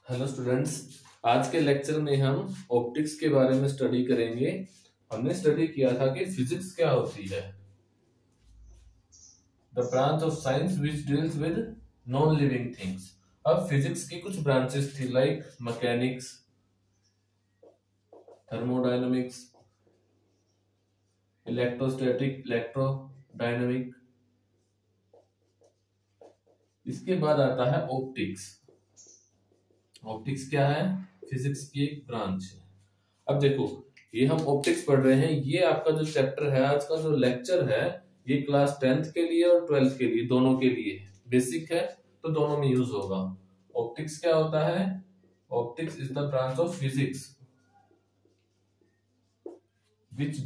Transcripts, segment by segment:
Hello students. आज के lecture में हम ऑप्टिक्स के बारे में स्टडी करेंगे। हमने स्टडी किया था कि फिजिक्स क्या होती है, the branch of science which deals with non living things. अब फिजिक्स की कुछ ब्रांचेस थी like mechanics, thermodynamics, electrostatic, electrodynamic. इसके बाद आता है ऑप्टिक्स। ऑप्टिक्स क्या है? फिजिक्स की एक ब्रांच है। अब देखो, ये हम ऑप्टिक्स पढ़ रहे हैं। ये आपका जो चैप्टर है, आज का जो लेक्चर है, ये क्लास 10th के लिए और 12th के लिए, दोनों के लिए बेसिक है, तो दोनों में यूज होगा। ऑप्टिक्स क्या होता है? Optics is the branch of physics which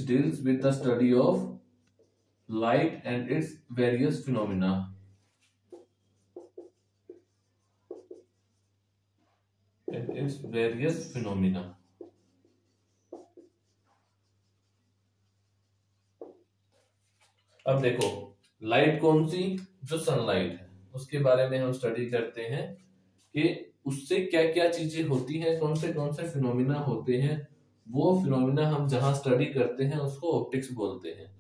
deals with the study of light and its various phenomena. अब देखो, लाइट कौन सी? जो सनलाइट है, उसके बारे में हम स्टडी करते हैं कि उससे क्या क्या चीजें होती हैं, कौन से फिनोमिना होते हैं। वो फिनोमिना हम जहां स्टडी करते हैं उसको ऑप्टिक्स बोलते हैं।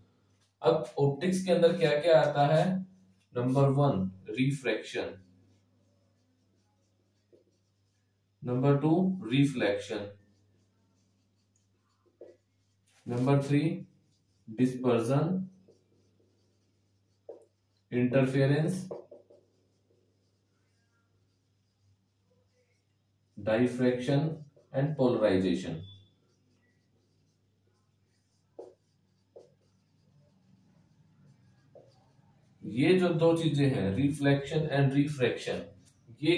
अब ऑप्टिक्स के अंदर क्या क्या आता है? Number 1 refraction, number 2 reflection, number 3 dispersion, interference, diffraction and polarisation. ये जो दो चीजें हैं, रिफ्लेक्शन एंड रिफ्रैक्शन, ये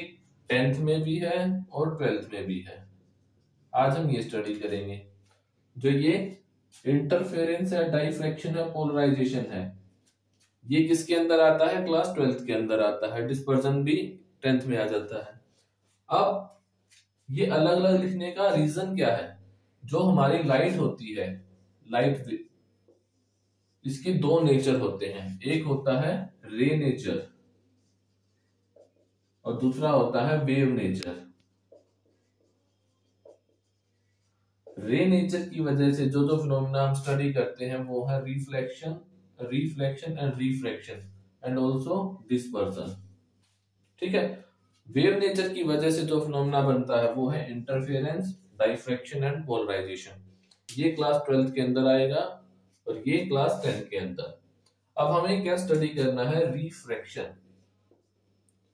10th में भी है और 12th में भी है। आज हम ये स्टडी करेंगे। जो ये इंटरफेरेंस है, डाइफ्रैक्शन है, पोलराइजेशन है, ये किसके अंदर आता है? क्लास 12th के अंदर आता है। डिस्पर्जन भी 10th में आ जाता है। अब ये अलग अलग लिखने का रीजन क्या है? जो हमारी लाइट होती है, लाइट, इसके दो नेचर होते हैं। एक होता है रे नेचर और दूसरा होता है वेव नेचर। रे नेचर की वजह से जो जो फिनोमिना हम स्टडी करते हैं वो है reflection and refraction and also dispersion. ठीक है। वेव नेचर की वजह से जो फिनोमिना बनता है वो है इंटरफेरेंस, डाइफ्रैक्शन एंड पोलराइजेशन। ये क्लास 12th के अंदर आएगा और ये क्लास 10th के अंदर। अब हमें क्या स्टडी करना है? रिफ्रैक्शन।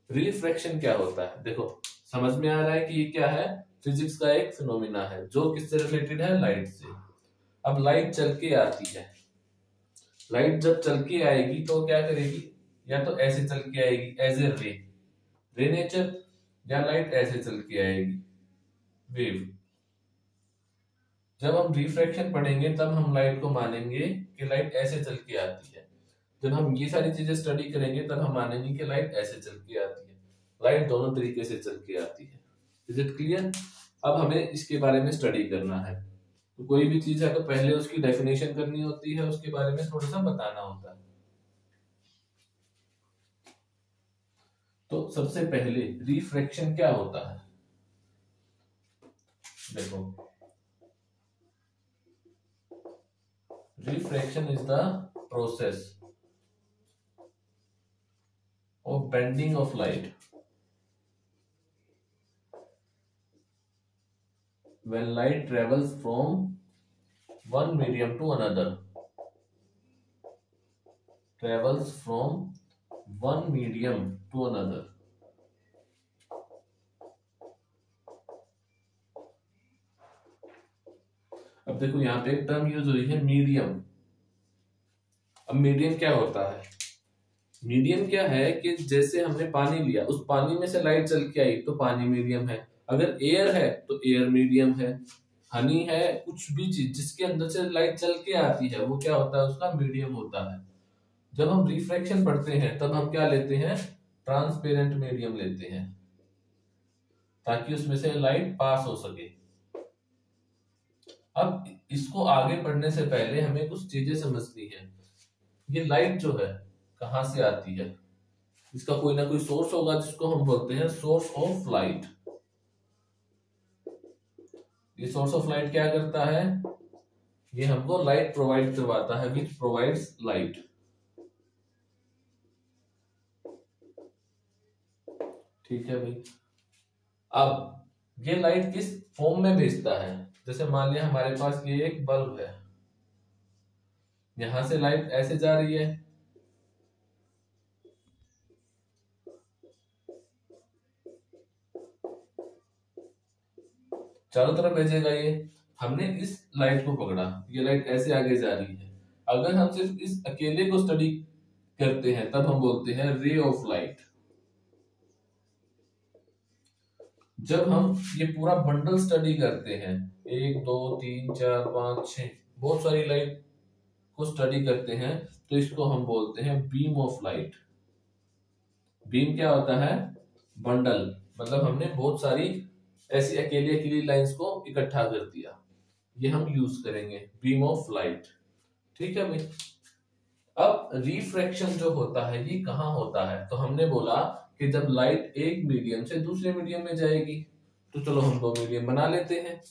रिफ्रैक्शन क्या होता है? देखो, समझ में आ रहा है कि ये क्या है? फिजिक्स का एक फिनोमिना है जो किससे रिलेटेड है? लाइट से। अब लाइट चल के आती है, लाइट जब चल के आएगी तो क्या करेगी? या तो ऐसे चल के आएगी एज ए रे नेचर, या लाइट ऐसे चल के आएगी वेव। जब हम रिफ्रैक्शन पढ़ेंगे तब हम लाइट को मानेंगे कि लाइट ऐसे चल के आती है। जब हम ये सारी चीजें स्टडी करेंगे तब हम मानेंगे कि लाइट ऐसे चल के आती है। लाइट दोनों तरीके से चल के आती है। Is it clear? अब हमें इसके बारे में स्टडी करना है। तो कोई भी चीज है तो पहले उसकी डेफिनेशन करनी होती है, उसके बारे में थोड़ा सा बताना होता है। तो सबसे पहले रिफ्रैक्शन क्या होता है? देखो, refraction is the process of bending of light when light travels from one medium to another. Travels from one medium to another. अब देखो, यहां पे एक टर्म यूज हुई है मीडियम। अब मीडियम क्या होता है? मीडियम क्या है कि जैसे हमने पानी लिया, उस पानी में से लाइट चल के आई तो पानी मीडियम है। अगर एयर है तो एयर मीडियम है। हनी है, कुछ भी चीज जिसके अंदर से लाइट चल के आती है वो क्या होता है? उसका मीडियम होता है। जब हम रिफ्रैक्शन पढ़ते हैं तब हम क्या लेते हैं? ट्रांसपेरेंट मीडियम लेते हैं ताकि उसमें से लाइट पास हो सके। अब इसको आगे पढ़ने से पहले हमें कुछ चीजें समझनी है। ये लाइट जो है कहां से आती है, इसका कोई ना कोई सोर्स होगा जिसको हम बोलते हैं सोर्स ऑफ लाइट। ये सोर्स ऑफ लाइट क्या करता है, ये हमको लाइट प्रोवाइड करवाता है, विच प्रोवाइड्स लाइट। ठीक है भाई। अब ये लाइट किस फॉर्म में भेजता है, जैसे मान लिया हमारे पास ये एक बल्ब है, यहां से लाइट ऐसे जा रही है, चारों तरफ भेजेगा ये। हमने इस लाइट को पकड़ा, ये लाइट ऐसे आगे जा रही है। अगर हम सिर्फ इस अकेले को स्टडी करते हैं तब हम बोलते हैं रे ऑफ लाइट। जब हम ये पूरा बंडल स्टडी करते हैं, 1 2 3 4 5 6 बहुत सारी लाइट को स्टडी करते हैं, तो इसको हम बोलते हैं बीम ऑफ लाइट। बीम क्या होता है, बंडल, मतलब हमने बहुत सारी ऐसी अकेली अकेली लाइंस को इकट्ठा कर दिया, ये हम यूज करेंगे बीम ऑफ लाइट। ठीक है भाई। अब रिफ्रैक्शन जो होता है ये कहां होता है, तो हमने बोला कि जब लाइट एक मीडियम से दूसरे मीडियम में जाएगी, तो चलो हम दो मीडियम बना लेते हैं।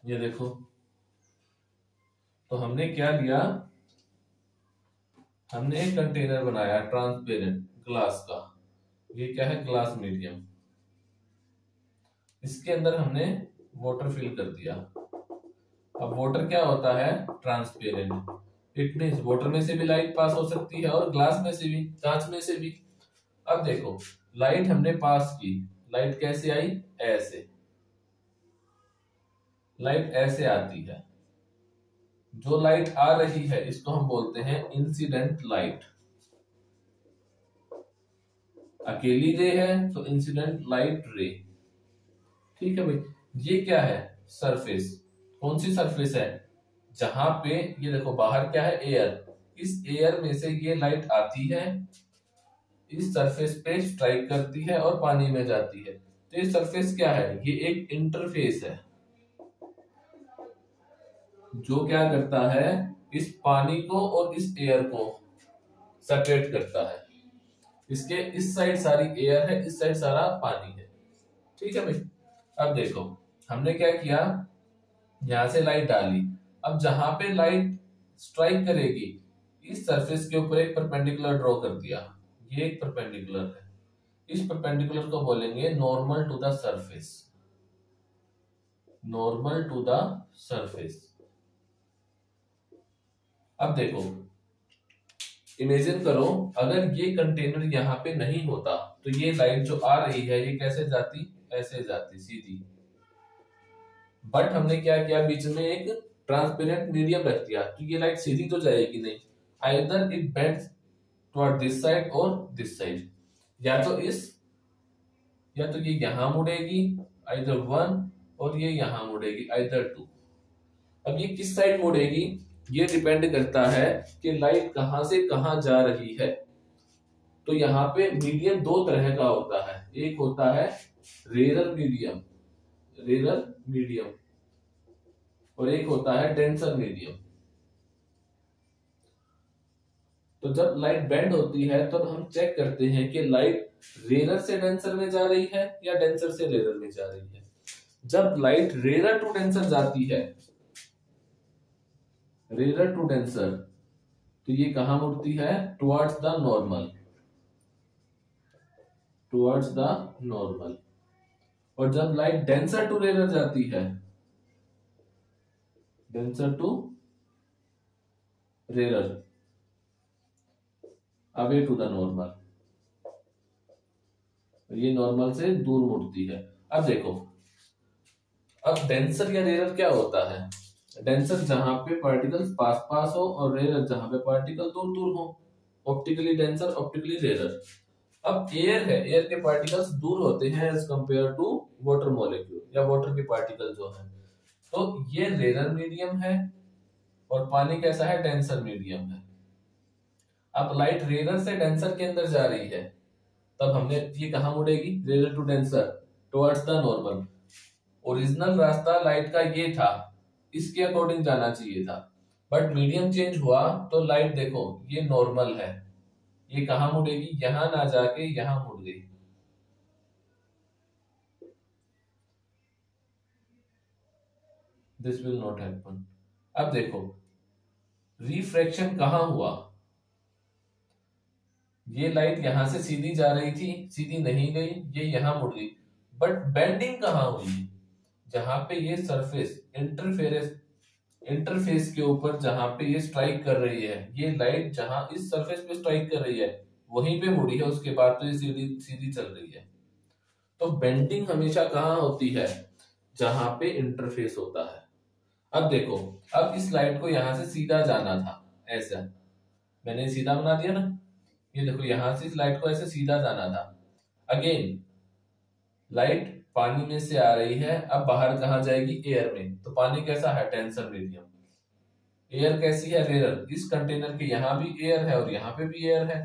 ये देखो, तो हमने क्या लिया, हमने एक कंटेनर बनाया ट्रांसपेरेंट ग्लास का, ये क्या है, ग्लास मीडियम। इसके अंदर हमने वाटर फिल कर दिया। अब वाटर क्या होता है, ट्रांसपेरेंट, इट मींस वाटर में से भी लाइट पास हो सकती है और ग्लास में से भी, कांच में से भी। अब देखो, लाइट हमने पास की, लाइट कैसे आई, ऐसे, लाइट ऐसे आती है। जो लाइट आ रही है इसको हम बोलते हैं इंसिडेंट लाइट। अकेली रे है तो इंसिडेंट लाइट रे। ठीक है भाई। ये क्या है, सरफेस। कौन सी सरफेस है, जहां पे ये देखो बाहर क्या है, एयर, इस एयर में से ये लाइट आती है, इस सरफेस पे स्ट्राइक करती है और पानी में जाती है। तो ये सरफेस क्या है, ये एक इंटरफेस है जो क्या करता है, इस पानी को और इस एयर को सेपरेट करता है। इसके इस साइड सारी एयर है, इस साइड सारा पानी है। ठीक है भाई। अब देखो, हमने क्या किया, यहां से लाइट डाली। अब जहां पे लाइट स्ट्राइक करेगी, इस सरफेस के ऊपर एक परपेंडिकुलर ड्रॉ कर दिया। ये एक परपेंडिकुलर है, इस परपेंडिकुलर को बोलेंगे normal to the surface. Normal to the surface. अब देखो, इमेजिन करो, अगर ये कंटेनर यहाँ पे नहीं होता तो ये लाइट जो आ रही है ये कैसे जाती, ऐसे जाती सीधी। बट हमने क्या किया, बीच में एक ट्रांसपेरेंट मीडियम रख दिया, तो ये लाइट सीधी तो जाएगी नहीं, either it bends toward this side और दिस साइड, या तो इस, या तो ये यहां मुड़ेगी आइदर 1, और ये यहां मुड़ेगी आइदर 2। अब ये किस साइड मुड़ेगी, ये डिपेंड करता है कि लाइट कहां से कहां जा रही है। तो यहाँ पे मीडियम दो तरह का होता है, एक होता है रेरर मीडियम, रेरर मीडियम, और एक होता है डेंसर मीडियम। तो जब लाइट बेंड होती है तो हम चेक करते हैं कि लाइट रेरर से डेंसर में जा रही है या डेंसर से रेरर में जा रही है। जब लाइट रेरर टू डेंसर जाती है, रेरर टू डेंसर, तो ये कहां मुड़ती है, towards the normal, towards the normal. और जब लाइट डेंसर टू रेरर जाती है, denser to rarer, away to the normal, ये नॉर्मल से दूर मुड़ती है। अब देखो, अब डेंसर या रेरर क्या होता है, डेंसर जहां पे पार्टिकल्स पास पास हो और रेरर जहां पे पार्टिकल दूर दूर हो, ऑप्टिकली डेंसर ऑप्टिकली रेरर। अब एयर है, एयर के पार्टिकल्स दूर होते हैं as compare to water molecule या वाटर के पार्टिकल जो है, तो ये रेरर मीडियम है और पानी कैसा है, डेंसर मीडियम है। अब लाइट रेरर से डेंसर के अंदर जा रही है, तब हमने ये कहां मुड़ेगी, rarer to denser, towards the normal. Original रास्ता लाइट का ये था, इसके अकॉर्डिंग जाना चाहिए था, बट मीडियम चेंज हुआ तो लाइट देखो ये नॉर्मल है, ये कहां मुड़ेगी, यहां ना जाके यहां मुड़ गई। This will not happen. अब देखो रिफ्रैक्शन कहां हुआ, ये लाइट यहां से सीधी जा रही थी, सीधी नहीं गई, ये यहां मुड़ गई, बट बेंडिंग कहां हुई, जहां पे ये सरफेस इंटरफेस के ऊपर जहां पे ये स्ट्राइक कर रही है, ये लाइट जहां इस सरफेस पे स्ट्राइक कर रही है वहीं पे मुड़ी है, उसके बाद तो ये सीधी सीधी चल रही है। तो बेंडिंग हमेशा कहां होती है, जहां पे इंटरफेस होता है। अब देखो, अब इस लाइट को यहां से सीधा जाना था, ऐसा मैंने सीधा बना दिया ना, ये देखो यहां से इस लाइट को ऐसे सीधा जाना था। अगेन लाइट पानी में से आ रही है, अब बाहर कहां जाएगी, एयर में। तो पानी कैसा है, टेंसर मीडियम। एयर कैसी है, रेयर। इस कंटेनर के यहाँ भी एयर है और यहाँ पे भी एयर है।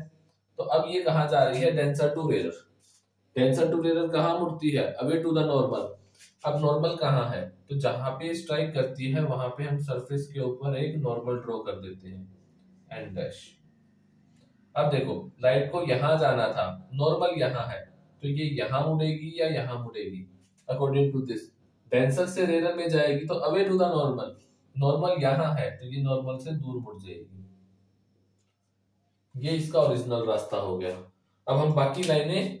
तो अब ये कहां जा रही है, denser to rare. Denser to rare कहां मुड़ती है, अवे टू द नॉर्मल। अब नॉर्मल कहां है, तो जहां पे स्ट्राइक करती है वहां पे हम सरफेस के ऊपर एक नॉर्मल ड्रॉ कर देते हैं, एंड डैश। अब देखो लाइट को यहां जाना था, नॉर्मल यहां है, तो ये यहां मुड़ेगी या यहां मुड़ेगी, अकॉर्डिंग टू दिस। डेंसर से रेयर में जाएगी तो away to the normal, normal यहां है तो ये नॉर्मल से दूर मुड़ जाएगी। ये इसका ओरिजिनल रास्ता हो गया। अब हम बाकी लाइनें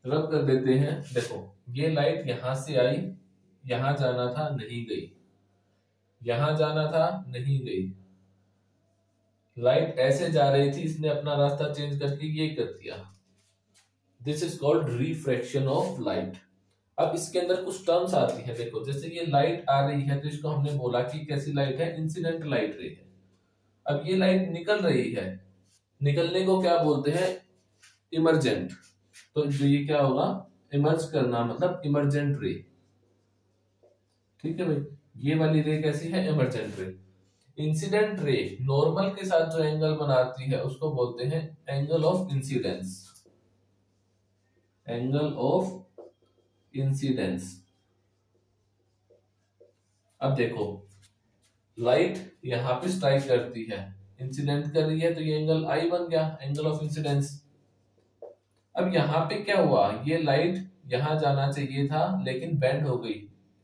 रब कर देते हैं। देखो ये लाइट यहां से आई, यहां जाना था नहीं गई, यहां जाना था नहीं गई, लाइट ऐसे जा रही थी, इसने अपना रास्ता चेंज करके ये कर दिया। This is called refraction of light. अब इसके अंदर कुछ टर्म्स आती हैं, देखो जैसे ये लाइट आ रही है तो इसको हमने बोला कि कैसी लाइट है, इंसिडेंट लाइट रे है। अब ये लाइट निकल रही है, निकलने को क्या बोलते हैं, इमरजेंट। तो जो ये क्या होगा, इमर्ज करना, मतलब इमरजेंट रे। ठीक है भाई, ये वाली रे कैसी है, emergent ray. Incident ray normal के साथ जो एंगल बनाती है उसको बोलते हैं angle of incidence, angle of incidence. अब देखो लाइट यहां पे स्ट्राइक करती है, इंसिडेंट कर रही है, तो ये एंगल आई बन गया, एंगल ऑफ इंसिडेंस। अब यहां पे क्या हुआ, ये लाइट यहां जाना चाहिए था लेकिन बेंड हो गई,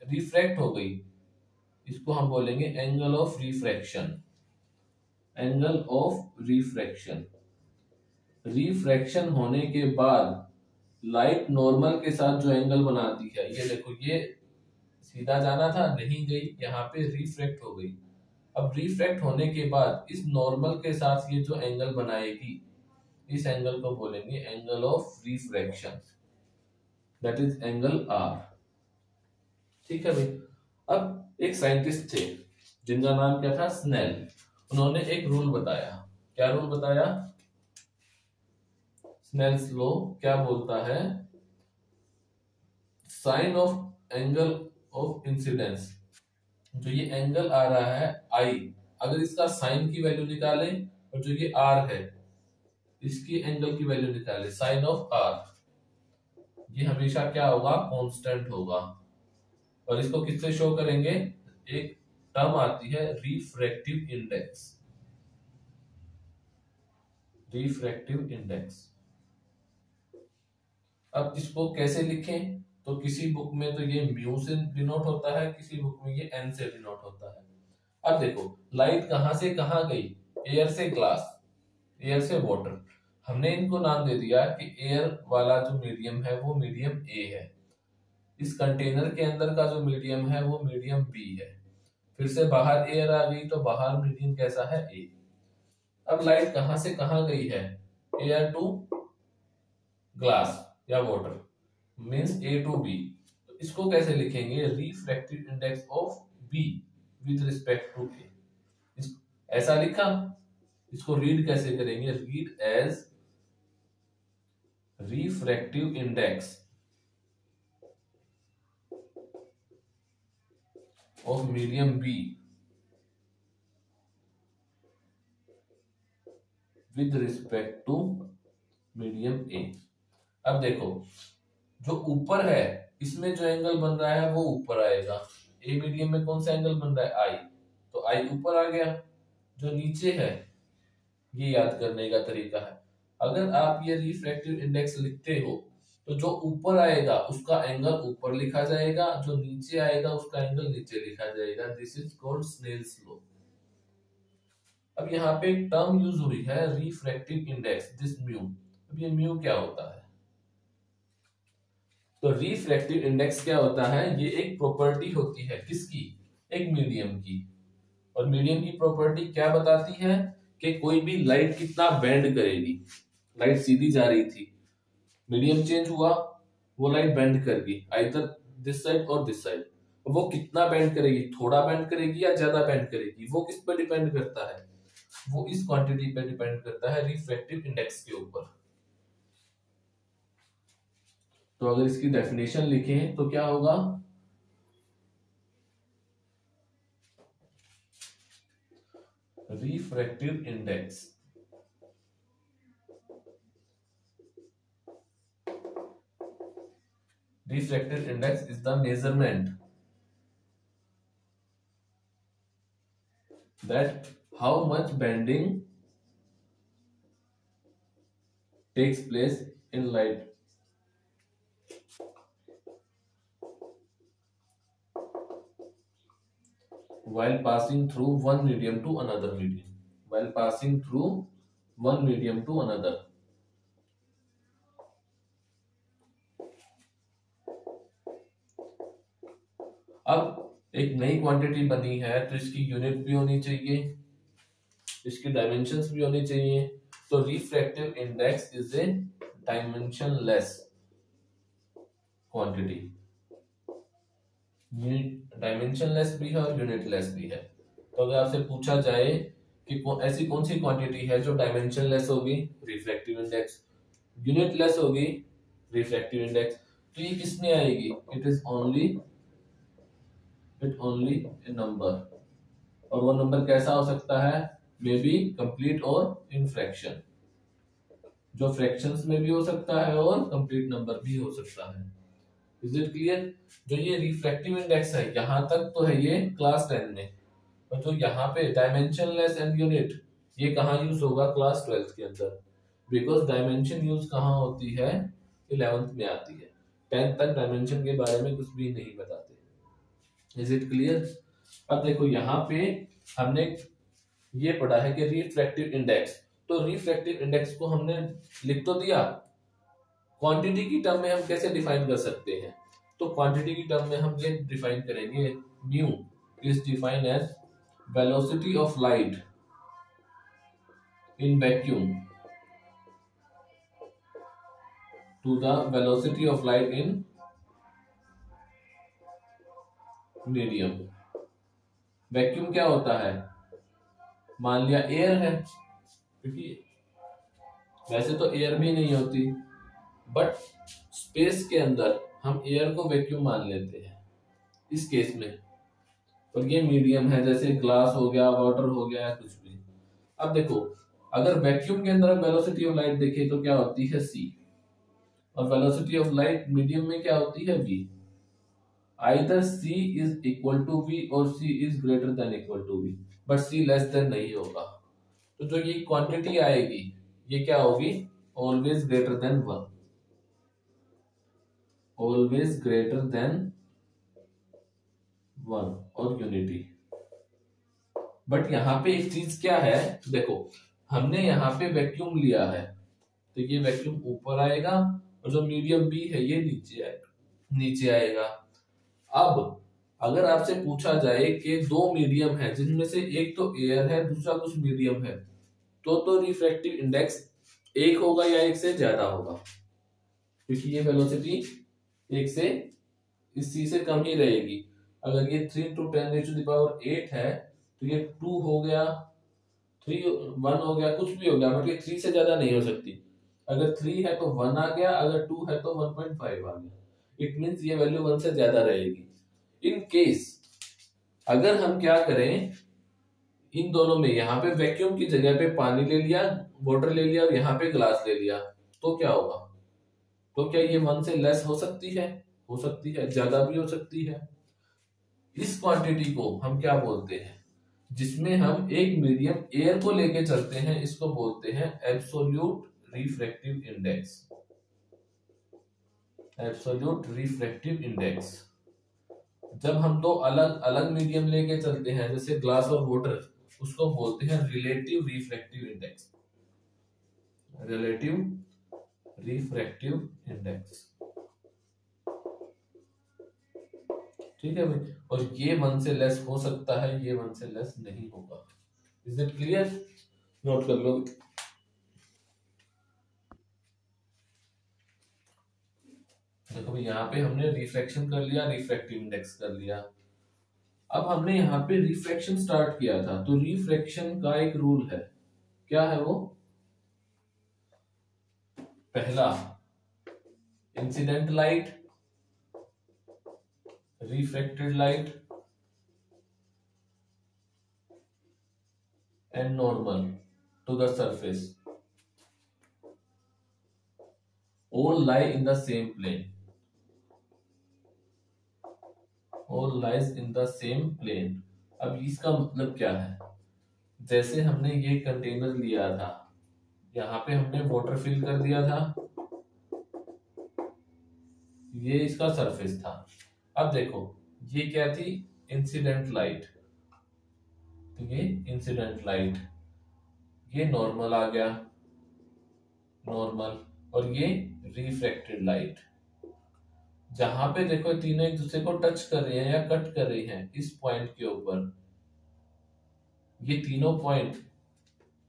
रिफ्रैक्ट हो गई, इसको हम बोलेंगे angle of refraction, angle of refraction. Refraction होने के बाद लाइट नॉर्मल के साथ जो एंगल बनाती है, ये देखो ये सीधा जाना था नहीं गई, यहाँ पे रिफ्रैक्ट हो गई। अब रिफ्रैक्ट होने के बाद इस नॉर्मल के साथ ये जो एंगल बनाएगी, इस एंगल को बोलेंगे angle of refraction, that is angle r. ठीक है भाई। अब एक साइंटिस्ट थे जिनका नाम क्या था, स्नेल। उन्होंने एक रूल बताया। क्या रूल बताया, स्नेल्स लॉ क्या बोलता है, sine of angle of incidence, जो ये एंगल आ रहा है आई, अगर इसका साइन की वैल्यू निकाले और जो ये आर है इसकी एंगल की वैल्यू निकाले, साइन ऑफ आर, ये हमेशा क्या होगा, कांस्टेंट होगा। और इसको किससे शो करेंगे, एक टर्म आती है रिफ्रैक्टिव इंडेक्स, रिफ्रैक्टिव इंडेक्स। अब इसको कैसे लिखें, तो किसी बुक में तो ये म्यू से डिनोट होता है, किसी बुक में ये एन से डिनोट होता है। अब देखो लाइट कहां से कहां गई, एयर से ग्लास, एयर से वाटर। हमने इनको नाम दे दिया कि एयर वाला जो मीडियम है वो मीडियम ए है, इस कंटेनर के अंदर का जो मीडियम है वो मीडियम बी है, फिर से बाहर एयर आ गई तो बाहर मीडियम कैसा है, ए। अब लाइट कहां से कहां गई है, एयर टू ग्लास या water, means A to B. तो इसको कैसे लिखेंगे, refractive index of B with respect to A. ऐसा लिखा, इसको रीड कैसे करेंगे, read as refractive index of medium B with respect to medium A. अब देखो जो ऊपर है इसमें जो एंगल बन रहा है वो ऊपर आएगा, ए मीडियम में कौन सा एंगल बन रहा है, आई, तो आई ऊपर आ गया। जो नीचे है, ये याद करने का तरीका है। अगर आप ये रिफ्रैक्टिव इंडेक्स लिखते हो तो जो ऊपर आएगा उसका एंगल ऊपर लिखा जाएगा, जो नीचे आएगा उसका एंगल नीचे लिखा जाएगा। This is called Snell's law. अब यहाँ पे एक टर्म यूज हुई है रिफ्रैक्टिव इंडेक्स, दिस म्यू। अब ये म्यू क्या होता है? तो रिफ्रैक्टिव इंडेक्स क्या होता है? ये एक प्रॉपर्टी होती है, किसकी? एक मीडियम की। और मीडियम की प्रॉपर्टी क्या बताती है कि कोई भी लाइट कितना बेंड करेगी। लाइट सीधी जा रही थी, मीडियम चेंज हुआ, वो लाइट बेंड कर गई आइदर दिस साइड और दिस साइड। वो कितना बेंड करेगी, थोड़ा बेंड करेगी या ज्यादा बेंड करेगी, वो किस पर डिपेंड करता है? वो इस क्वांटिटी पे डिपेंड करता है, रिफ्रैक्टिव इंडेक्स के ऊपर। तो अगर इसकी डेफिनेशन लिखें तो क्या होगा? Refractive index is the measurement that how much bending takes place in light while passing through one medium to another medium. While passing through one medium to another. अब एक नई क्वांटिटी बनी है तो इसकी यूनिट भी होनी चाहिए, इसकी डायमेंशंस भी होनी चाहिए। तो refractive index is a dimensionless quantity. Dimensionless भी है और यूनिटलेस भी है। तो अगर आपसे पूछा जाए कि ऐसी कौन सी क्वांटिटी है जो डायमेंशनलेस होगी, रिफ्रैक्टिव इंडेक्स, यूनिटलेस होगी, रिफ्रैक्टिव इंडेक्स, तो ये किस में आएगी? It only A number. और वो नंबर कैसा हो सकता है? मे बी कंप्लीट और इन फ्रैक्शन, जो फ्रैक्शंस में भी हो सकता है और कंप्लीट नंबर भी हो सकता है। Is it clear? जो ये रिफ्रैक्टिव इंडेक्स है यहां तक तो है ये क्लास 10 में, और जो यहाँ पे डायमेंशनलेस एंड यूनिट, ये कहाँ यूज होगा? क्लास 12 के अंदर। बिकॉज डायमेंशन यूज कहाँ होती है? 11th में आती है। 10th तक डायमेंशन के बारे में कुछ भी नहीं बताते। Is it clear? अब देखो यहाँ पे हमने ये पढ़ा है कि रिफ्रैक्टिव इंडेक्स, तो रिफ्रैक्टिव इंडेक्स को हमने लिख तो दिया, क्वांटिटी की टर्म में हम कैसे डिफाइन कर सकते हैं? तो क्वांटिटी की टर्म में हम ये डिफाइन करेंगे, mu is defined as velocity of light in vacuum to the velocity of light in medium। Vacuum क्या होता है? मान लिया एयर है, क्योंकि वैसे तो एयर भी नहीं होती, बट स्पेस के अंदर हम एयर को वैक्यूम मान लेते हैं इस केस में। और ये मीडियम है, जैसे ग्लास हो गया, वाटर हो गया, कुछ भी। अब देखो, अगर वैक्यूम के अंदर वेलोसिटी ऑफ लाइट देखें तो क्या होती है? c। और वेलोसिटी ऑफ लाइट मीडियम में क्या होती है? v। Either c is equal to v और c is greater than equal to v, but c less than नहीं होगा। तो जो ये क्वांटिटी आएगी ये क्या होगी? Always greater than 1, always greater than 1 और यूनिटी। बट यहाँ पे एक चीज क्या है, देखो हमने यहाँ पे वैक्यूम लिया है, तो ये वैक्यूम ऊपर आएगा और जो मीडियम बी है ये नीचे आएगा। अब अगर आपसे पूछा जाए कि दो मीडियम है जिनमें से एक तो एयर है दूसरा कुछ मीडियम है, तो रिफ्रैक्टिव इंडेक्स एक होगा या एक से ज्यादा होगा? क्योंकि ये वेलोसिटी एक से इस c से कम ही रहेगी। अगर ये 3 × 10⁸ है तो ये 2 हो गया, 1 हो गया, कुछ भी हो गया, बट ये 3 से ज्यादा नहीं हो सकती। अगर 3 है तो 1 आ गया, अगर 2 है तो 1.5 आ गया। इट मींस ये वैल्यू 1 से ज्यादा रहेगी। इन केस अगर हम क्या करें, इन दोनों में यहाँ पे वैक्यूम की जगह पे पानी ले लिया, वाटर ले लिया और यहाँ पे ग्लास ले लिया, तो क्या होगा? तो क्या ये 1 से लेस हो सकती है? हो सकती है, ज्यादा भी हो सकती है। इस क्वांटिटी को हम क्या बोलते हैं? जिसमें हम एक मीडियम एयर को लेके चलते हैं, इसको बोलते हैं absolute refractive index. Absolute refractive index. जब हम दो अलग अलग मीडियम लेके चलते हैं, जैसे ग्लास और वाटर, उसको बोलते हैं relative refractive index. Relative refractive index, ठीक है भाई। और ये 1 से लेस हो सकता है, ये 1 से लेस नहीं होगा। Is it clear? नोट कर लो। देखो भाई, यहाँ पे हमने रिफ्रैक्शन कर लिया, रिफ्रैक्टिव इंडेक्स कर लिया। अब हमने यहाँ पे रिफ्रैक्शन स्टार्ट किया था, तो रिफ्रैक्शन का एक रूल है। क्या है वो? पहला, incident light, refracted light and normal to the surface all lie in the same plane, all lies in the same plane। अब इसका मतलब क्या है? जैसे हमने ये कंटेनर लिया था, यहाँ पे हमने वाटर फिल कर दिया था, ये इसका सरफेस था। अब देखो, ये क्या थी? Incident light. तो ये इंसिडेंट लाइट, ये नॉर्मल आ गया, नॉर्मल, और ये रिफ्रैक्टेड लाइट। जहां पे देखो तीनों एक दूसरे को टच कर रहे हैं या कट कर रही हैं, इस पॉइंट के ऊपर, ये तीनों पॉइंट,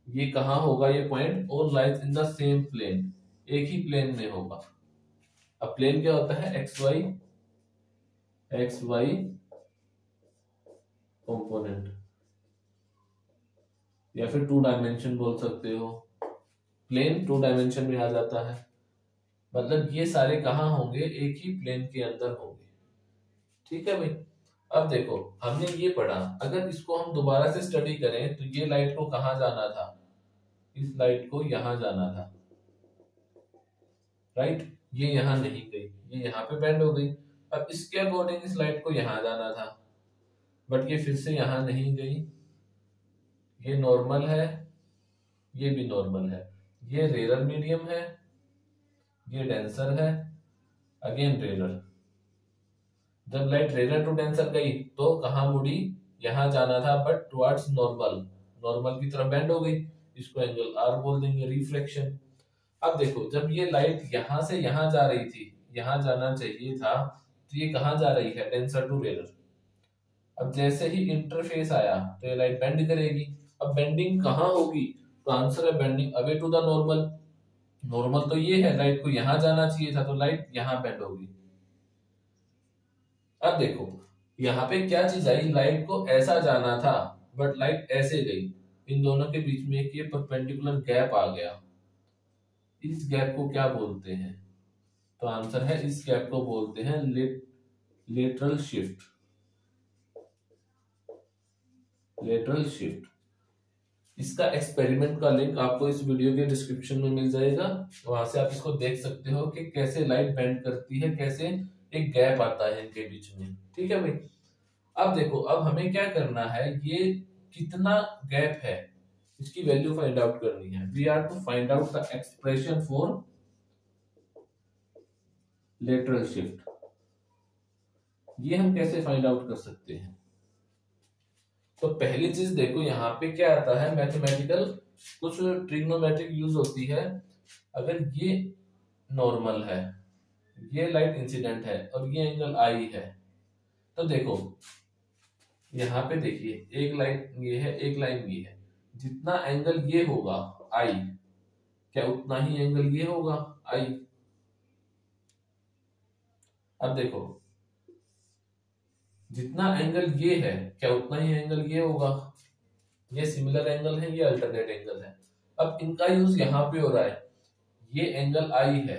ये कहां होगा? ये point all lies in the same plane, एक ही प्लेन में होगा। अब प्लेन क्या होता है? एक्स वाई कंपोनेंट, या फिर 2 डायमेंशन बोल सकते हो। प्लेन 2 डायमेंशन में आ जाता है, मतलब ये सारे कहां होंगे? एक ही प्लेन के अंदर होंगे, ठीक है भाई। अब देखो, हमने ये पढ़ा, अगर इसको हम दोबारा से स्टडी करें तो ये लाइट को कहां जाना था? इस लाइट को यहां जाना था, राइट। ये यहां नहीं गई, ये यहां पे बेंड हो गई। अब इसके अकॉर्डिंग इस लाइट को यहां जाना था, बट ये फिर से यहां नहीं गई। ये नॉर्मल है, ये भी नॉर्मल है। ये रेयर मीडियम है, ये डेंसर है, अगेन रेयर। जब लाइट रेयर टू डेंसर गई तो कहां मुड़ी? यहां जाना था, बट टुवर्ड्स नॉर्मल, नॉर्मल की तरफ बेंड हो गई। इसको एंगल आर बोल देंगे, रिफ्लेक्शन। अब देखो, जब ये लाइट यहां से यहां जा रही थी, यहां जाना चाहिए था, तो ये कहां जा रही है? Denser to rare. अब जैसे ही इंटरफेस आया तो ये लाइट बेंड करेगी। अब बेंडिंग कहां होगी? तो आंसर है bending away to the normal. Normal तो ये है, लाइट को यहां जाना चाहिए था, तो लाइट यहां बेंड होगी। अब देखो, यहाँ पे क्या चीज आई? लाइट को ऐसा जाना था, बट लाइट ऐसे गई। इन दोनों के बीच में एक ये परपेंडिकुलर गैप आ गया। इस गैप को क्या बोलते हैं? तो आंसर है, इस गैप को बोलते हैं लेटरल शिफ्ट। Lateral shift. इसका एक्सपेरिमेंट का लिंक आपको इस वीडियो के डिस्क्रिप्शन में मिल जाएगा, वहां से आप इसको देख सकते हो कि कैसे लाइट बेंड करती है, कैसे एक गैप आता है इनके बीच में, ठीक है भाई। अब देखो, अब हमें क्या करना है? ये कितना गैप है, इसकी वैल्यू फाइंड आउट करनी है। We are to find out the expression for lateral shift. ये हम कैसे फाइंड आउट कर सकते हैं? तो पहली चीज देखो, यहाँ पे क्या आता है? मैथमेटिकल कुछ ट्रिग्नोमेट्रिक यूज होती है। अगर ये नॉर्मल है, ये लाइट इंसिडेंट है, और ये एंगल आई है, तो देखो यहाँ पे देखिए, एक लाइन ये है, एक लाइन ये है। जितना एंगल ये होगा आई, क्या उतना ही एंगल ये होगा आई? अब देखो, जितना एंगल ये है, क्या उतना ही एंगल ये होगा? ये सिमिलर एंगल है, ये अल्टरनेट एंगल है। अब इनका यूज यहां पे हो रहा है। ये एंगल आई है,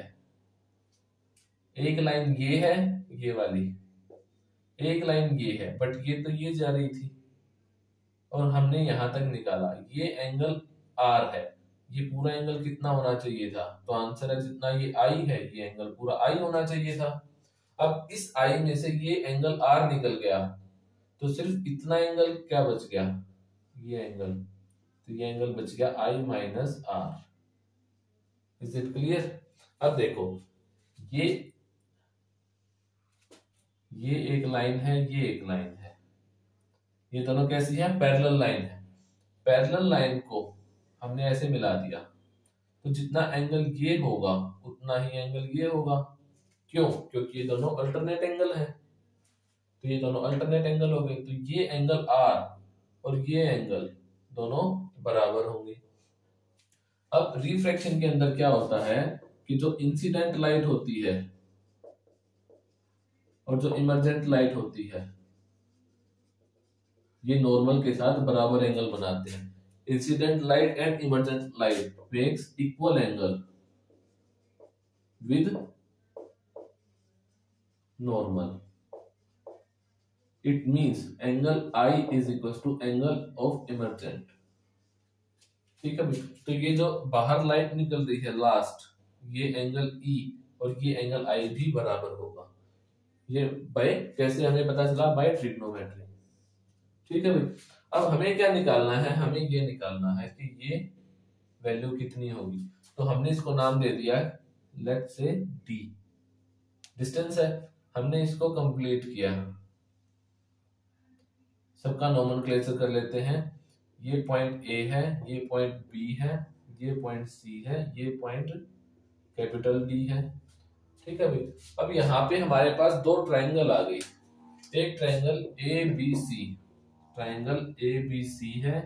एक लाइन ये है, ये वाली, एक लाइन ये है, बट ये तो ये जा रही थी, और हमने यहां तक निकाला। ये एंगल आर है, ये पूरा एंगल कितना होना चाहिए था? तो आंसर है, जितना ये आई है, ये एंगल पूरा आई होना चाहिए था। अब इस आई में से ये एंगल आर निकल गया, तो सिर्फ इतना एंगल क्या बच गया? ये एंगल, तो ये एंगल बच गया I minus r. Is it clear? अब देखो ये एक लाइन है, ये एक लाइन है, ये दोनों कैसी है? पैरेलल लाइन है। पैरेलल लाइन को हमने ऐसे मिला दिया, तो जितना एंगल ये होगा उतना ही एंगल ये होगा। क्यों? क्योंकि ये दोनों अल्टरनेट एंगल हैं, तो ये दोनों अल्टरनेट एंगल हो गए, तो ये एंगल आर और ये एंगल दोनों बराबर होंगे। अब रिफ्रैक्शन के अंदर क्या होता है कि जो इंसिडेंट लाइट होती है और जो इमर्जेंट लाइट होती है, ये नॉर्मल के साथ बराबर एंगल बनाते हैं। Incident light and emergent light makes equal angle with normal. It means angle I is equal to angle of emergent. ठीक है भाई, तो ये जो बाहर लाइट निकल रही है लास्ट, ये एंगल E और ये एंगल I भी बराबर होगा। ये बाय कैसे हमें पता चला? By trigonometry. ठीक है भाई, अब हमें क्या निकालना है? हमें ये निकालना है कि ये वैल्यू कितनी होगी। तो हमने इसको नाम दे दिया है, लेट्स से D डिस्टेंस है। हमने इसको कंप्लीट किया, सबका नोमेनक्लेचर कर लेते हैं। ये पॉइंट A है, ये पॉइंट B है, ये पॉइंट C है, ये पॉइंट कैपिटल D है। ठीक है भाई, अब यहाँ पे हमारे पास दो ट्रायंगल आ गई। एक ट्रायंगल ABC, ट्रायंगल ABC है,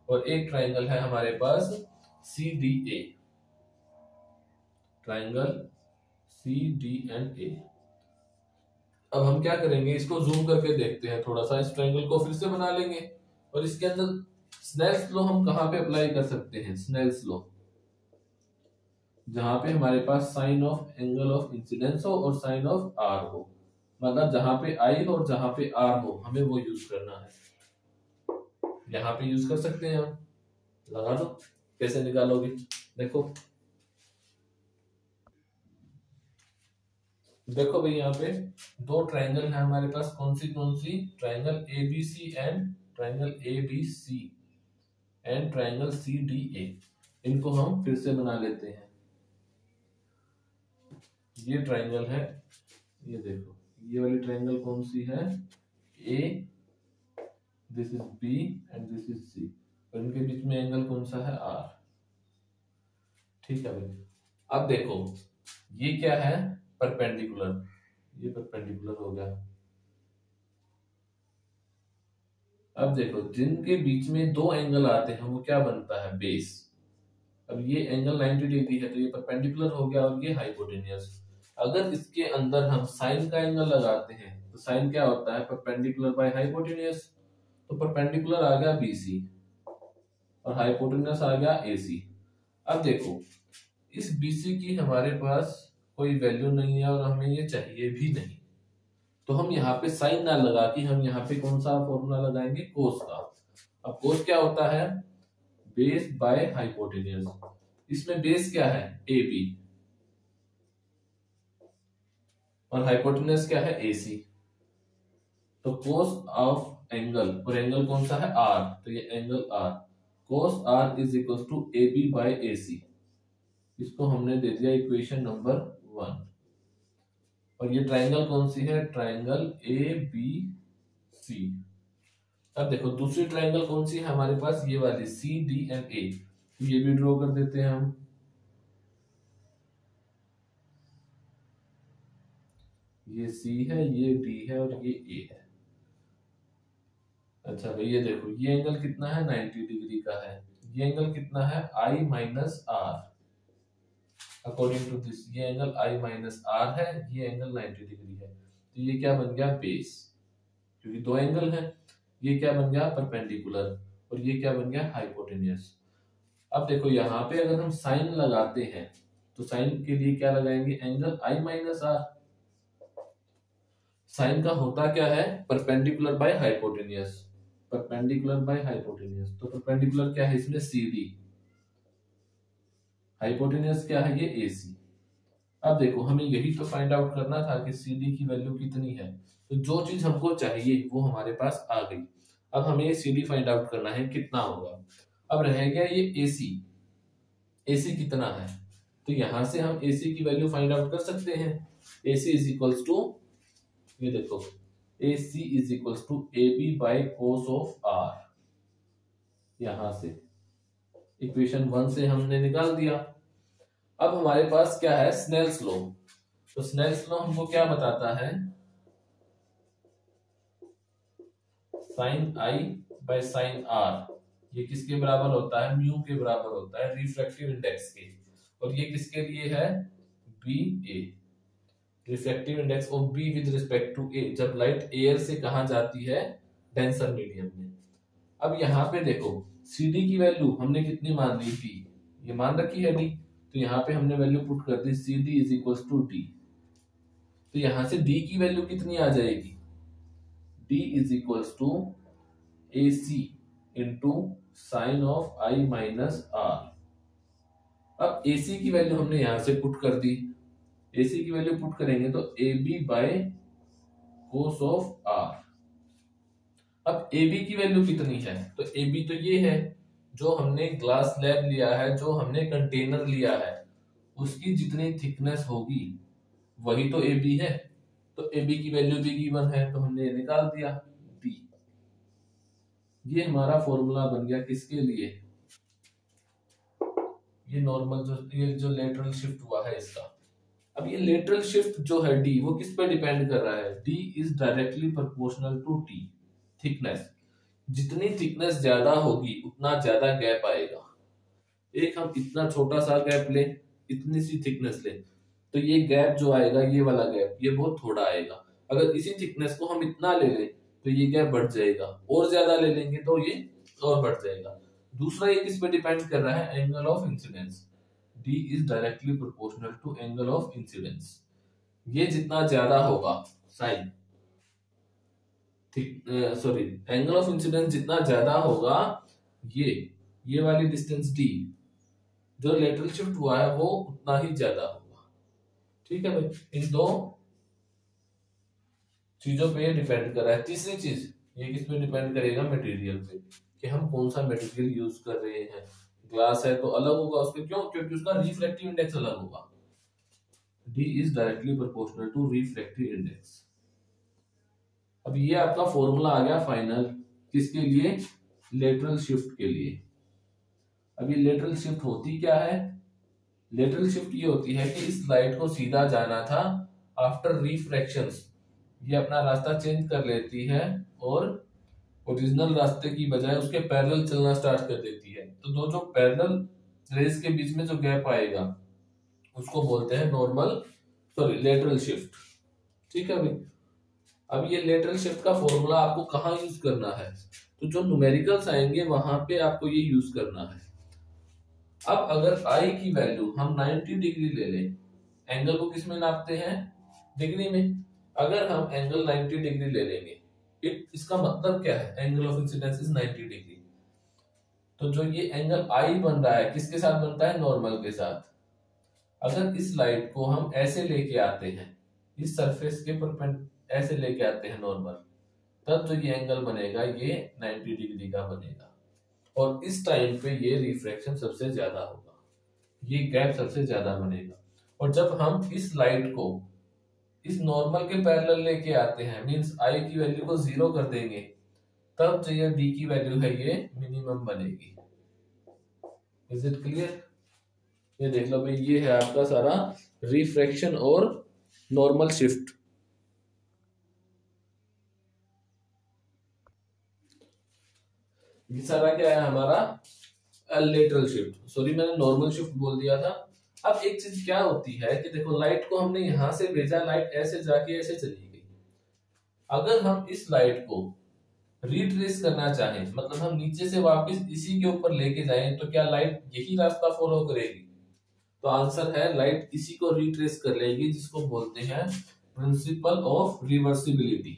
और एक ट्रायंगल है हमारे पास CDA, ट्रायंगल CDA। अब हम क्या करेंगे, इसको जूम करके देखते हैं थोड़ा सा, इस ट्रायंगल को फिर से बना लेंगे। और इसके अंदर स्नेल्स लॉ हम कहां पे अप्लाई कर सकते हैं? स्नेल्स लॉ, जहां पे हमारे पास sine of angle of incidence हो और साइन ऑफ आर हो, मतलब जहां पे I हो और जहां पे R हो, हमें वो यूज करना है। यहां पे यूज कर सकते हैं हम, लगा दो। कैसे निकालोगे? देखो देखो भाई, यहाँ पे दो ट्रायंगल है हमारे पास। कौन सी? Triangle ABC and triangle ABC and triangle CDA। इनको हम फिर से बना लेते हैं। ये ट्रायंगल है, ये देखो, ये वाली ट्रायंगल कौन सी है? A, this is B and this is C, और इनके बीच में एंगल कौन सा है? R। ठीक है भाई, अब देखो ये क्या है? परपेंडिकुलर, ये परपेंडिकुलर हो गया। अब देखो जिनके बीच में दो एंगल आते हैं वो क्या बनता है? बेस। अब ये एंगल 90 डिग्री है, तो ये परपेंडिकुलर हो गया और ये हाइपोटेन्यूस। अगर इसके अंदर हम साइन का एंगल लगाते हैं तो साइन क्या होता है? Perpendicular by hypotenuse. तो परपेंडिकुलर आ गया BC और हाइपोटेन्यूस आ गया AC। अब देखो इस BC की हमारे पास कोई वैल्यू नहीं है और हमें ये चाहिए भी नहीं, तो हम यहाँ पे साइन ना लगा के हम यहाँ पे कौन सा फॉर्मूला लगाएंगे? कोस का। अब कोस क्या होता है? Base by hypotenuse. इसमें बेस क्या है? AB और हाइपोटेन्यूस क्या है? AC। तो कोस ऑफ एंगल, और एंगल कौन सा है? R, तो ये angle R, cos R is equal to AB by AC। इसको हमने दे दिया इक्वेशन नंबर 1। और ये ट्रायंगल कौन सी है? Triangle ABC। अब देखो दूसरी ट्रायंगल कौन सी है हमारे पास? ये वाली CDA। तो ये भी ड्रॉ कर देते हैं हम। ये C है, ये D है और ये A है। अच्छा भाई ये देखो, ये एंगल कितना है? 90 डिग्री का है। ये एंगल कितना है? I minus r. According to this ये एंगल I माइनस आर है, ये एंगल 90 डिग्री है। तो ये क्या बन गया? बेस, क्योंकि दो एंगल हैं। ये क्या बन गया? परपेंडिकुलर, और ये क्या बन गया? हाइपोटेन्यूस। अब देखो यहाँ पे अगर हम साइन लगाते हैं तो साइन के लिए क्या लगाएंगे? Angle I minus r. Sine का होता क्या है? Perpendicular by hypotenuse, perpendicular by hypotenuse. तो परपेंडिकुलर क्या है इसमें? CD, हाइपोटेन्यूस क्या है? ये AC। अब देखो हमें यही तो फाइंड आउट करना था कि CD की वैल्यू कितनी है। तो जो चीज हमको चाहिए वो हमारे पास आ गई। अब हमें CD फाइंड आउट करना है कितना होगा। अब रह गया ये AC, AC कितना है, तो यहां से हम AC की वैल्यू फाइंड आउट कर सकते हैं। AC इज इक्वल्स टू, ये देखो, AC is equals to AB by cos of R। यहां से इक्वेशन 1 से हमने निकाल दिया। अब हमारे पास क्या है, स्नेल्स लॉ। तो स्नेल्स लॉ हमको क्या बताता है, sine I by sine R ये किसके बराबर होता है, म्यू के बराबर होता है रिफ्रैक्टिव इंडेक्स के। और ये किसके लिए है, BA, refractive index of B with respect to A, जब लाइट एयर से कहां जाती है, डेंसर मीडियम में। अब यहाँ पे देखो CD की वैल्यू हमने कितनी मान ली थी, ये मान रखी है D, तो यहाँ पे हमने वैल्यू पुट कर दी CD is equal to D। तो यहां से D की वैल्यू कितनी आ जाएगी, D is equal to AC into sine of I minus R। अब AC की वैल्यू हमने यहां से पुट कर दी, AC की वैल्यू पुट करेंगे तो AB by cos of R। अब AB की वैल्यू कितनी है, तो AB तो ये है जो हमने ग्लास स्लैब लिया है, जो हमने कंटेनर लिया है, उसकी जितनी थिकनेस होगी वही तो AB है। तो AB की वैल्यू भी गिवन है, तो हमने निकाल दिया D। ये हमारा फॉर्मूला बन गया किसके लिए, ये नॉर्मल जो लेटरल शिफ्ट हुआ है इसका। अब ये लेटरल शिफ्ट जो है D, वो किस पे डिपेंड कर रहा है, D is directly proportional to T, thickness. जितनी थिकनेस ज्यादा होगी उतना ज्यादा गैप आएगा। एक हम इतना छोटा सा गैप ले, इतनी सी थिकनेस ले, तो ये गैप जो आएगा, ये वाला गैप, ये बहुत थोड़ा आएगा। अगर इसी थिकनेस को हम इतना ले लें तो ये गैप बढ़ जाएगा, और ज्यादा ले लेंगे तो ये और बढ़ जाएगा। दूसरा ये किस पे डिपेंड कर रहा है, angle of incidence. D is directly proportional to angle of incidence. ये जितना ज्यादा होगा sine, sorry, angle of incidence जितना ज्यादा होगा, ये वाली डिस्टेंस D जो लेटरल शिफ्ट हुआ है वो उतना ही ज्यादा होगा। ठीक है भाई, इन दो चीजों पे डिपेंड कर रहा है। तीसरी चीज ये किस पे डिपेंड करेगा, मटेरियल पे, कि हम कौन सा मटेरियल यूज कर रहे हैं। ग्लास है तो अलग होगा उसके, क्यों, क्योंकि उसका रिफ्रैक्टिव इंडेक्स अलग होगा। D is directly proportional to refractive index. अब ये आपका फॉर्मूला आ गया फाइनल, किसके लिए, लेटरल शिफ्ट के लिए। अब ये लेटरल शिफ्ट होती क्या है, लेटरल शिफ्ट ये होती है कि इस लाइट को सीधा जाना था, आफ्टर रिफ्रैक्शंस ये अपना रास्ता चेंज कर लेती है और ओरिजिनल रास्ते की बजाय उसके पैरेलल चलना स्टार्ट कर देती है। तो दो जो पैरेलल रेस के बीच में जो गैप आएगा उसको बोलते हैं नॉर्मल, सॉरी, लेटरल शिफ्ट। ठीक है भाई, अब ये लेटरल शिफ्ट का फॉर्मूला आपको कहाँ यूज करना है, तो जो न्यूमेरिकल्स आएंगे वहां पे आपको ये यूज करना है। अब अगर I की वैल्यू हम 90 डिग्री ले लें, एंगल को किस में नापते हैं, डिग्री में। अगर हम एंगल 90 डिग्री ले लेंगे, इसका मतलब क्या है, angle of incidence is 90 degree. तो जो ये एंगल I बन रहा है किसके साथ बनता है, नॉर्मल के साथ। अगर इस लाइट को हम ऐसे लेके आते हैं, इस सरफेस के ऐसे लेके आते हैं नॉर्मल, तब जो ये एंगल बनेगा ये 90 डिग्री का बनेगा। और इस टाइम पे ये रिफ्रैक्शन सबसे ज्यादा होगा, ये गैप सबसे ज्यादा बनेगा। और जब हम इस लाइट को इस नॉर्मल के पैरेलल लेके आते हैं, मींस I की वैल्यू को 0 कर देंगे, तब जो ये D की वैल्यू है ये मिनिमम बनेगी। इज इट क्लियर, ये देख लो भाई, ये है आपका सारा रिफ्रैक्शन और नॉर्मल शिफ्ट। ये सारा क्या है हमारा लेटरल शिफ्ट, सॉरी मैंने नॉर्मल शिफ्ट बोल दिया था। अब एक चीज क्या होती है कि देखो, लाइट को हमने यहां से भेजा, लाइट ऐसे जाके ऐसे चली गई। अगर हम इस लाइट को रिट्रेस करना चाहें, मतलब हम नीचे से वापस इसी के ऊपर लेके जाएं, तो क्या लाइट यही रास्ता फॉलो करेगी, तो आंसर है लाइट इसी को रिट्रेस कर लेगी, जिसको बोलते हैं प्रिंसिपल ऑफ रिवर्सिबिलिटी।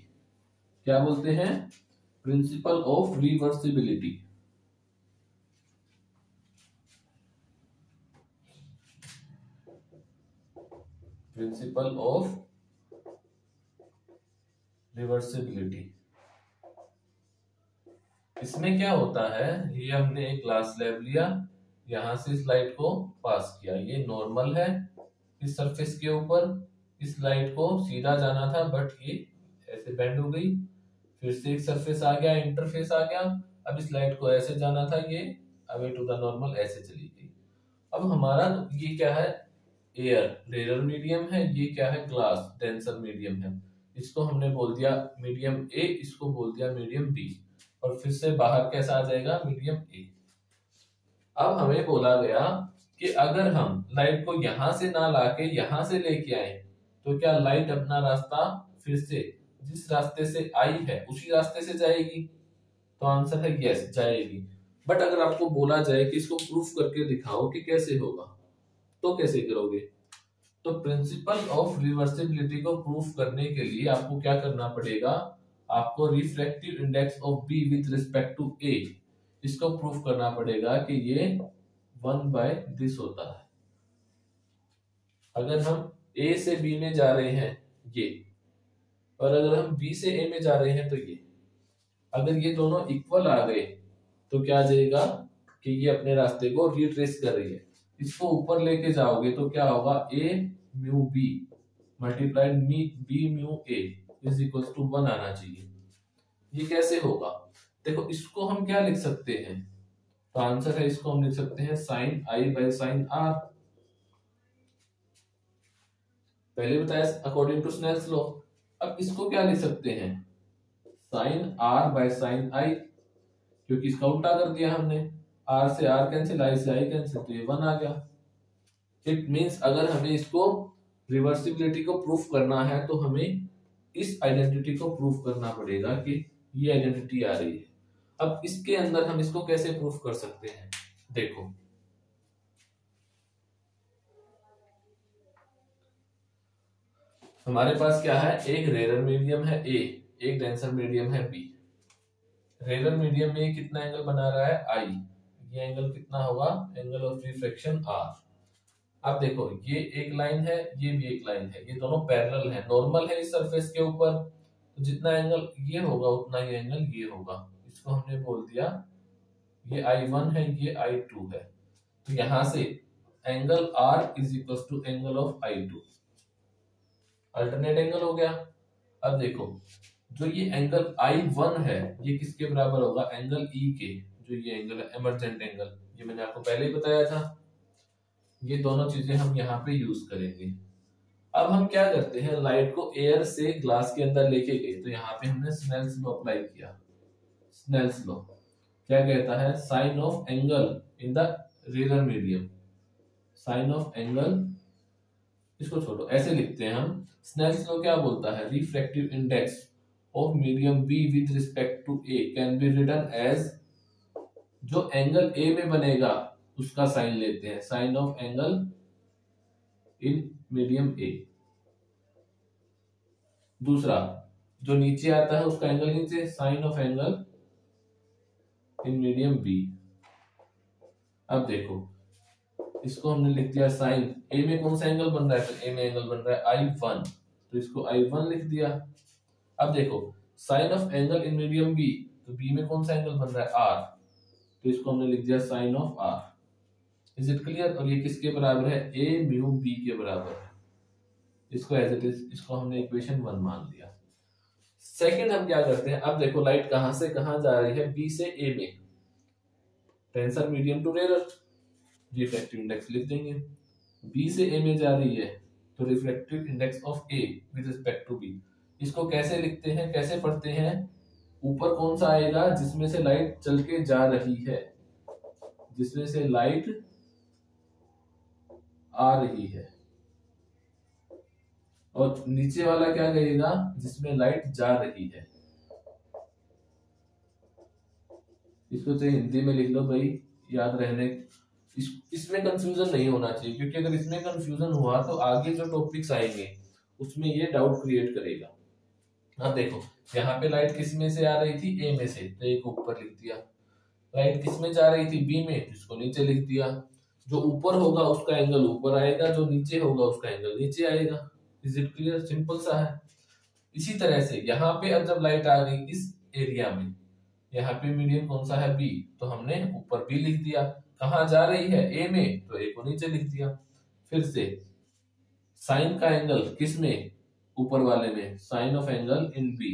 क्या बोलते हैं, principal of reversibility. Principal of reversibility. इसमें क्या होता है, ये हमने एक ग्लास स्लैब लिया, यहां से इस लाइट को पास किया, ये नॉर्मल है इस सरफेस के ऊपर, इस लाइट को सीधा जाना था बट ये ऐसे बेंड हो गई, फिर से एक सरफेस आ गया, इंटरफेस आ गया, अब इस लाइट को ऐसे जाना था, ये अवे टू द नॉर्मल ऐसे चली गई। अब हमारा ये क्या है, एयर रेयर मीडियम है, ये क्या है ग्लास डेंसर मीडियम है, इसको हमने बोल दिया मीडियम ए, इसको बोल दिया मीडियम बी, और फिर से बाहर कैसा आ जाएगा मीडियम ए। अब हमें बोला गया कि अगर हम लाइट को यहां से ना लाके यहां से लेके आए तो क्या लाइट अपना रास्ता फिर से जिस रास्ते से आई है उसी रास्ते से जाएगी, तो आंसर है यस जाएगी। बट अगर आपको बोला जाए कि इसको प्रूफ करके दिखाओ कि कैसे होगा, तो कैसे करोगे, तो प्रिंसिपल ऑफ रिवर्सिबिलिटी को प्रूफ करने के लिए आपको क्या करना पड़ेगा, आपको refractive index of B with respect to A, इसको प्रूफ करना पड़ेगा कि ये 1/दिस होता है। अगर हम ए से बी में जा रहे हैं ये, और अगर हम बी से ए में जा रहे हैं तो ये, अगर ये दोनों इक्वल आ गए तो क्या आ जाएगा कि ये अपने रास्ते को रिट्रेस कर रही है। इसको ऊपर लेके जाओगे तो क्या होगा, A mu B multiplied B mu A is equal to 1 आना चाहिए। ये कैसे होगा, देखो इसको हम क्या लिख सकते हैं, तो आंसर है इसको हम लिख सकते हैं sine I by sine R, पहले बताया अकॉर्डिंग टू स्नेल्स लॉ। अब इसको क्या लिख सकते हैं, साइन आर बाय साइन आई, क्योंकि इसका उल्टा कर दिया हमने, आर से आर कैंसिल, आई से आई कैंसिल, तो ये 1 आ गया। इट मींस अगर हमें इसको रिवर्सिबिलिटी को प्रूफ करना है तो हमें इस आइडेंटिटी को प्रूफ करना पड़ेगा कि ये आइडेंटिटी आ रही है। अब इसके अंदर हम इसको कैसे प्रूफ कर सकते हैं, देखो हमारे पास क्या है, एक रेयर मीडियम है ए, एक डेंसर मीडियम है बी। रेयर मीडियम में कितना एंगल बना रहा है आई, ये एंगल कितना होगा, एंगल ऑफ रिफ्रैक्शन आर। अब देखो ये एक लाइन है, ये भी एक लाइन है, ये दोनों पैरेलल है, नॉर्मल है इस सरफेस के ऊपर, तो जितना एंगल ये होगा उतना ही एंगल ये होगा, इसको हमने बोल दिया ये I1 है, ये I2 है, तो यहां से angle R is equal to angle of I2, alternate angle हो गया। अब देखो जो ये एंगल I1 है ये किसके बराबर होगा, एंगल E के, जो ये एंगल है एमर्जेंट एंगल, ये मैंने आपको पहले ही बताया था। ये दोनों चीजें हम यहाँ पे यूज करेंगे। अब हम क्या करते हैं, लाइट को एयर से ग्लास के अंदर लेके गए, तो यहाँ पे हमने स्नेल्स लॉ अप्लाई किया। स्नेल्स लॉ क्या कहता है, sine of angle in the rarer medium, sine of angle, इसको छोड़ो ऐसे लिखते हैं हम, स्नेल्स लॉ क्या बोलता है, refractive index of medium B with respect to A can be written as, जो एंगल ए में बनेगा उसका साइन लेते हैं, sine of angle in medium A. दूसरा जो नीचे आता है उसका एंगल नीचे, sine of angle in medium B. अब देखो इसको हमने लिख दिया साइन, ए में कौन सा एंगल बन रहा है, तो ए में एंगल बन रहा है I1, तो इसको I1 लिख दिया। अब देखो sine of angle in medium B, तो बी में कौन सा एंगल बन रहा है R, तो इसको हमने लिख दिया sine of R। Is it clear, और ये किसके बराबर है, ए म्यू बी के बराबर है, इसको एज इट इज, इसको हमने इक्वेशन 1 मान लिया। सेकंड हम क्या करते हैं, अब देखो लाइट कहां से कहां जा रही है, बी से ए में, denser medium to rarer, refractive index लिख देंगे, बी से ए में जा रही है तो refractive index of A with respect to B. इसको कैसे लिखते हैं, कैसे पढ़ते हैं, ऊपर कौन सा आएगा जिसमें से लाइट चल के जा रही है, जिसमें से लाइट आ रही है, और नीचे वाला क्या कहेगा, जिसमें लाइट जा रही है। इसको तो हिंदी में लिख लो भाई, याद रहने, इसमें कंफ्यूजन नहीं होना चाहिए, क्योंकि अगर इसमें कंफ्यूजन हुआ तो आगे जो टॉपिक्स आएंगे उसमें ये डाउट क्रिएट करेगा। हाँ देखो यहाँ पे लाइट किस में से आ रही थी, ए में से, तो एक ऊपर लिख दिया, लाइट किस में जा रही थी, बी में, इसको नीचे लिख दिया। जो ऊपर होगा उसका एंगल ऊपर आएगा, जो नीचे होगा उसका एंगल नीचे आएगा। इज इट क्लियर, सिंपल सा है। इसी तरह से यहाँ पे अब जब लाइट आ गई इस एरिया में, यहाँ पे मीडियम कौन सा है, बी, तो हमने ऊपर बी लिख दिया। कहाँ जा रही है, ए में, तो ए को नीचे लिख दिया। फिर से साइन का एंगल किस में, ऊपर वाले में, sine of angle in B.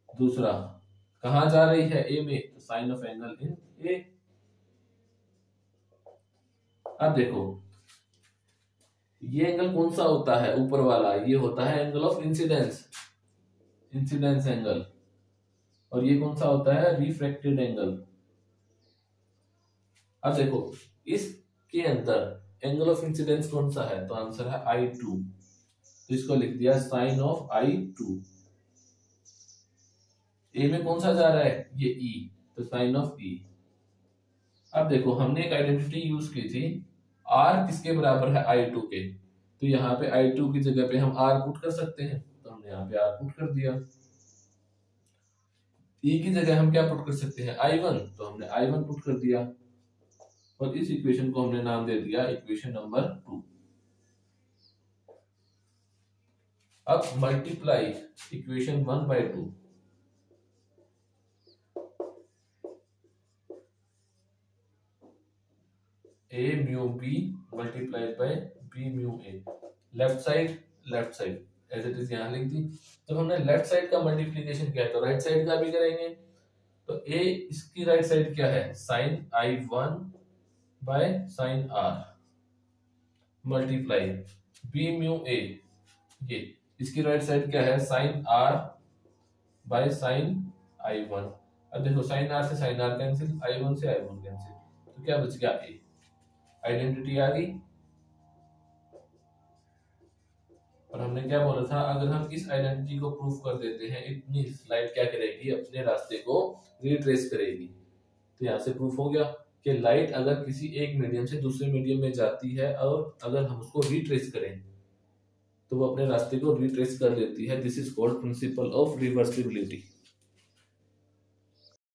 दूसरा कहाँ जा रही है, ए में, तो sine of angle in A. अब देखो ये एंगल कौन सा होता है, ऊपर वाला, ये होता है angle of incidence, incidence angle. और ये कौन सा होता है, रिफ्रैक्टेड एंगल। अब देखो इसके अंदर एंगल ऑफ इंसिडेंस कौन सा है, तो आंसर है I2, तो इसको लिख दिया साइन ऑफ I2। ए में कौन सा जा रहा है, ये E, तो साइन ऑफ E। अब देखो हमने एक आइडेंटिटी यूज की थी, R किसके बराबर है, I2 के, तो यहाँ पे I2 की जगह पे हम R पुट कर सकते हैं, तो हमने यहाँ पे R पुट कर दिया। E की जगह हम क्या पुट कर सकते हैं, I1, तो हमने I1 पुट कर दिया। और इस इक्वेशन को हमने नाम दे दिया इक्वेशन नंबर 2। अब multiply equation 1/2। A mu B multiplied by B mu A, left side as it is यहाँ लिख दी। जब हमने लेफ्ट साइड का मल्टीप्लीकेशन किया तो राइट साइड का भी करेंगे। तो A इसकी राइट साइड क्या है, sine I1 by sine R multiply B mu A, ये इसकी राइट साइड क्या है, sign R by sine I1। अब देखो साइन R से साइन R कैंसिल, I1 से I1 कैंसिल, तो क्या बच गया, A। आइडेंटिटी आ गई। और हमने क्या बोला था, अगर हम इस आइडेंटिटी को प्रूफ कर देते हैं, इट मींस लाइट क्या करेगी, अपने रास्ते को रिट्रेस करेगी। तो यहाँ से प्रूफ हो गया कि लाइट अगर किसी एक मीडियम से दूसरे मीडियम में जाती है और अगर हम उसको रिट्रेस करें तो वो अपने रास्ते को रिट्रेस कर लेती है। This is called principal of reversibility.